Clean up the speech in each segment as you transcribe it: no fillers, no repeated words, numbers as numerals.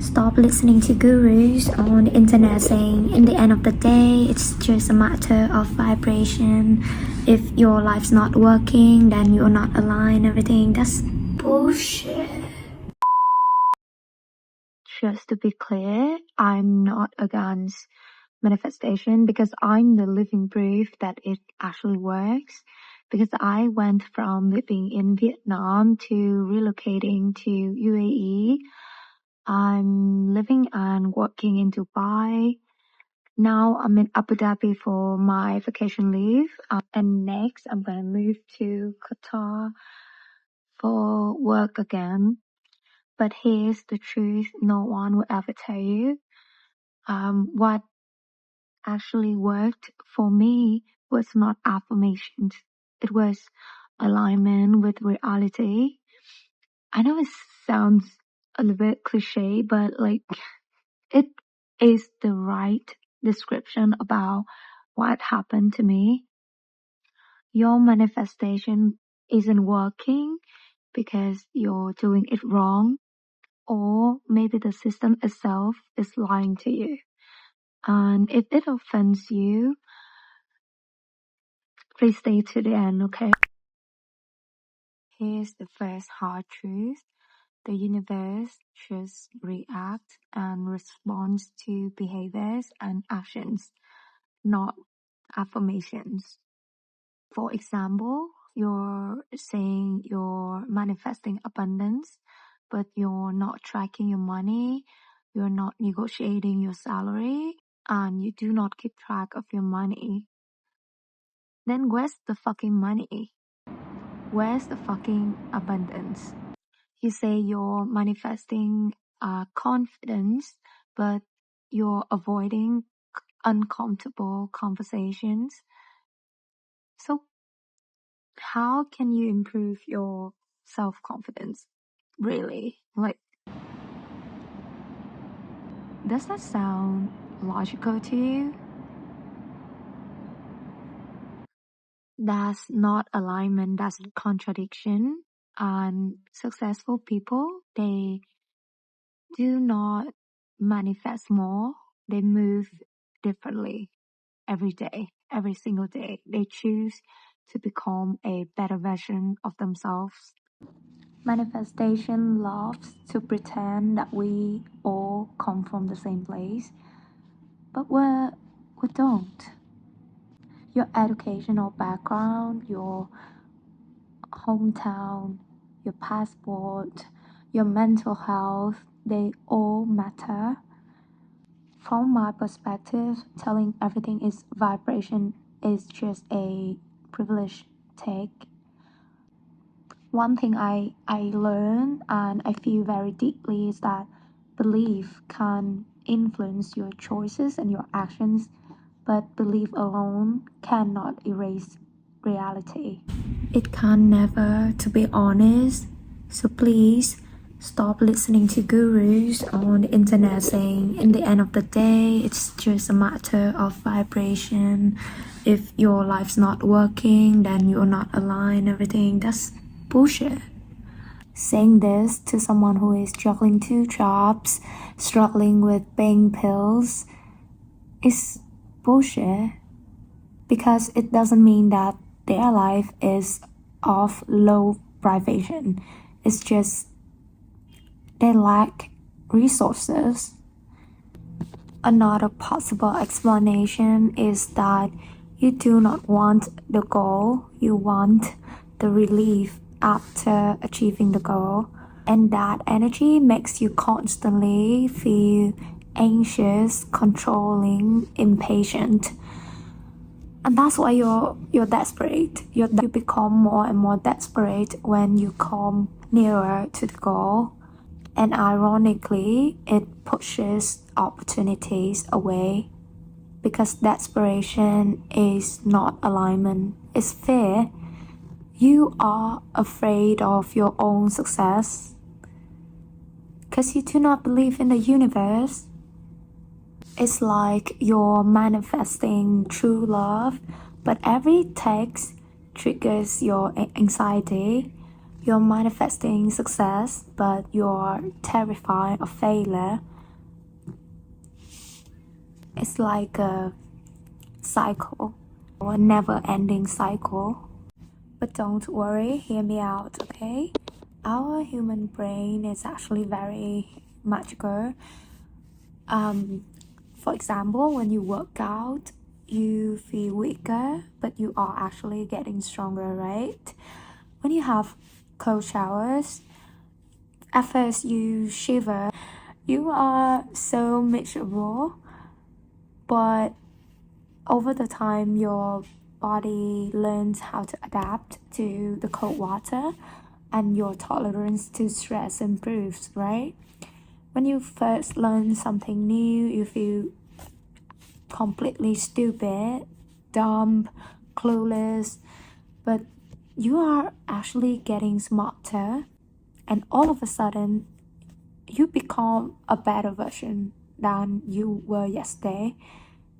Stop listening to gurus on the internet saying in the end of the day it's just a matter of vibration. If your life's not working, then you're not aligned, everything. That's bullshit. Just to be clear, I'm not against manifestation because I'm the living proof that it actually works. Because I went from living in Vietnam to relocating to UAE. I'm living and working in Dubai. Now I'm in Abu Dhabi for my vacation leave. And next I'm gonna move to Qatar for work again. But here's the truth no one will ever tell you. What actually worked for me was not affirmations. It was alignment with reality. I know it sounds a little bit cliche, but it is the right description about what happened to me. Your manifestation isn't working because you're doing it wrong, or maybe the system itself is lying to you. And if it offends you, please stay to the end, okay? Here's the first hard truth. The universe just reacts and responds to behaviors and actions, not affirmations. For example, you're saying you're manifesting abundance, but you're not tracking your money, you're not negotiating your salary, and you do not keep track of your money. Then where's the fucking money? Where's the fucking abundance? You say you're manifesting confidence, but you're avoiding uncomfortable conversations. So how can you improve your self-confidence? Really? Does that sound logical to you? That's not alignment, that's contradiction. And successful people, they do not manifest more, they move differently every day, every single day. They choose to become a better version of themselves. Manifestation loves to pretend that we all come from the same place, but we don't. Your educational background, your hometown, your passport, your mental health, they all matter. From my perspective, telling everything is vibration is just a privilege take. One thing I learned and I feel very deeply is that belief can influence your choices and your actions, but belief alone cannot erase reality. It can never, to be honest. So please stop listening to gurus on the internet saying in the end of the day it's just a matter of vibration. If your life's not working, then you're not aligned, everything. That's bullshit. Saying this to someone who is juggling two jobs, struggling with paying bills, is bullshit. Because it doesn't mean that their life is of low vibration. It's just they lack resources. Another possible explanation is that you do not want the goal, you want the relief after achieving the goal. And that energy makes you constantly feel anxious, controlling, impatient. And that's why you're desperate. You become more and more desperate when you come nearer to the goal. And ironically, it pushes opportunities away because desperation is not alignment, it's fear. You are afraid of your own success because you do not believe in the universe. It's like you're manifesting true love, but every text triggers your anxiety. You're manifesting success, but you're terrified of failure. It's like a cycle, or a never-ending cycle. But don't worry, hear me out, okay? Our human brain is actually very magical. For example, when you work out, you feel weaker, but you are actually getting stronger, right? When you have cold showers, at first you shiver, you are so miserable, but over the time your body learns how to adapt to the cold water and your tolerance to stress improves, right? When you first learn something new, you feel completely stupid, dumb, clueless, but you are actually getting smarter, and all of a sudden you become a better version than you were yesterday.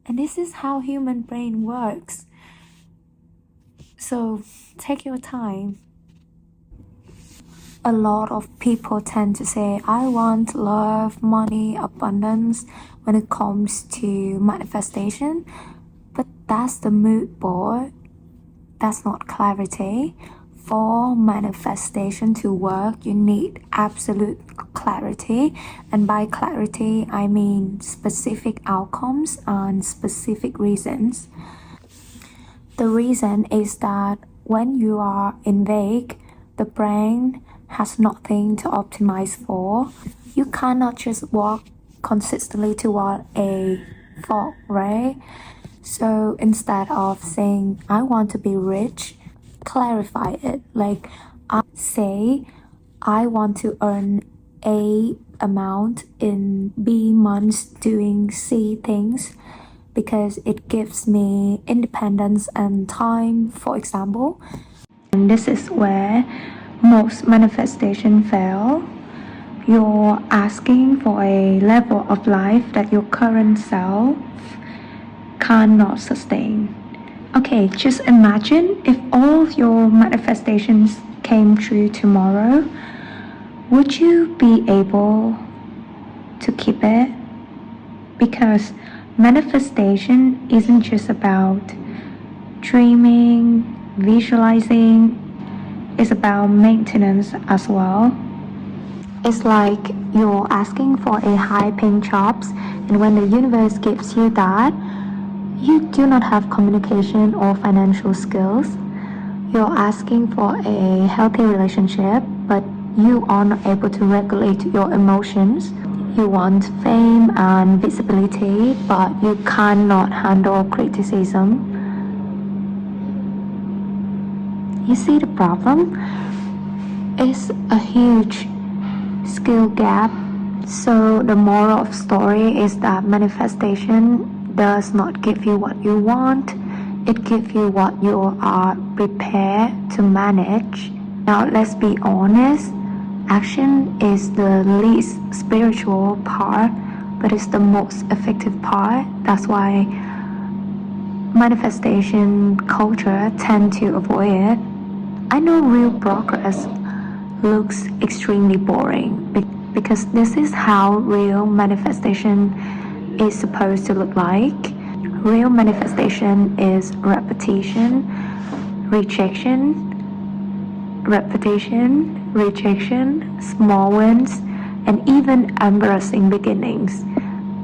And this is how human brain works. So take your time. A lot of people tend to say, I want love, money, abundance when it comes to manifestation, but that's the mood board. That's not clarity. For manifestation to work, you need absolute clarity. And by clarity, I mean specific outcomes and specific reasons. The reason is that when you are in vague, the brain has nothing to optimize for. You cannot just walk consistently toward a fog, right? So instead of saying, I want to be rich, clarify it. Like, I say, I want to earn A amount in B months doing C things because it gives me independence and time, for example. And this is where most manifestation fail. You're asking for a level of life that your current self cannot sustain. Okay, just imagine if all of your manifestations came true tomorrow, would you be able to keep it? Because manifestation isn't just about dreaming, visualizing, it's about maintenance as well. It's like you're asking for a high paying jobs, and when the universe gives you that, you do not have communication or financial skills. You're asking for a healthy relationship, but you are not able to regulate your emotions. You want fame and visibility, but you cannot handle criticism. You see the problem? It's a huge skill gap. So the moral of story is that manifestation does not give you what you want. It gives you what you are prepared to manage. Now let's be honest. Action is the least spiritual part, but it's the most effective part. That's why manifestation culture tend to avoid it. I know real progress looks extremely boring because this is how real manifestation is supposed to look like. Real manifestation is repetition, rejection, repetition, rejection, small wins, and even embarrassing beginnings.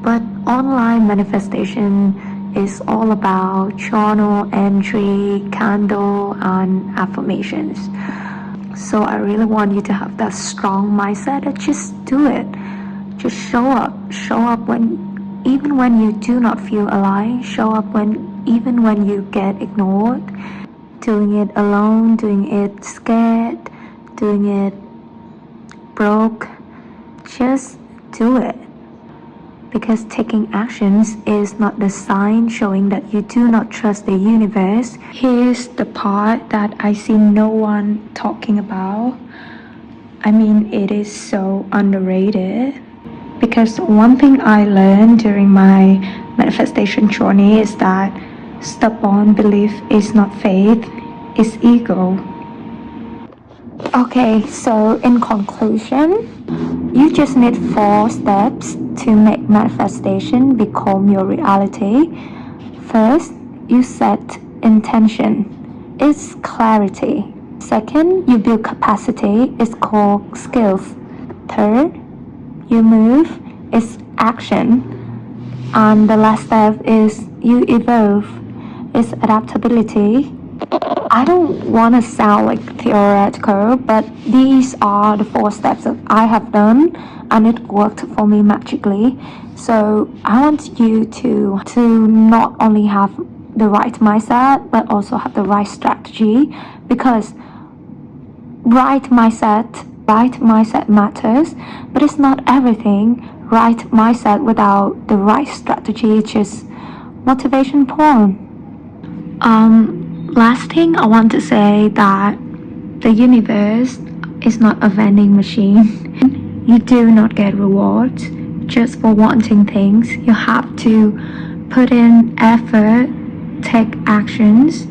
But online manifestation is all about journal entry, candle, and affirmations. So I really want you to have that strong mindset and just do it. Just show up. Show up even when you do not feel alive. Show up even when you get ignored. Doing it alone, doing it scared, doing it broke. Just do it. Because taking actions is not the sign showing that you do not trust the universe. Here's the part that I see no one talking about. I mean, it is so underrated. Because one thing I learned during my manifestation journey is that stubborn belief is not faith, it's ego. Okay, so in conclusion, you just need 4 steps to make manifestation become your reality. First, you set intention. It's clarity. Second, you build capacity. It's called skills. Third, you move. It's action. And the last step is you evolve. It's adaptability. I don't want to sound like theoretical, but these are the 4 steps that I have done, and it worked for me magically. So I want you to not only have the right mindset, but also have the right strategy, because right mindset matters, but it's not everything. Right mindset without the right strategy is just motivation porn. Last thing I want to say that the universe is not a vending machine. You do not get rewards just for wanting things. You have to put in effort, take actions,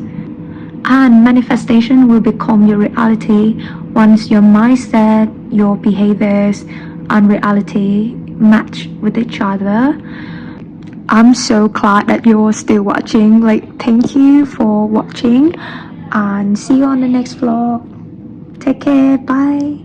and manifestation will become your reality once your mindset, your behaviors, and reality match with each other. I'm so glad that you're still watching. Like, thank you for watching, and see you on the next vlog. Take care. Bye.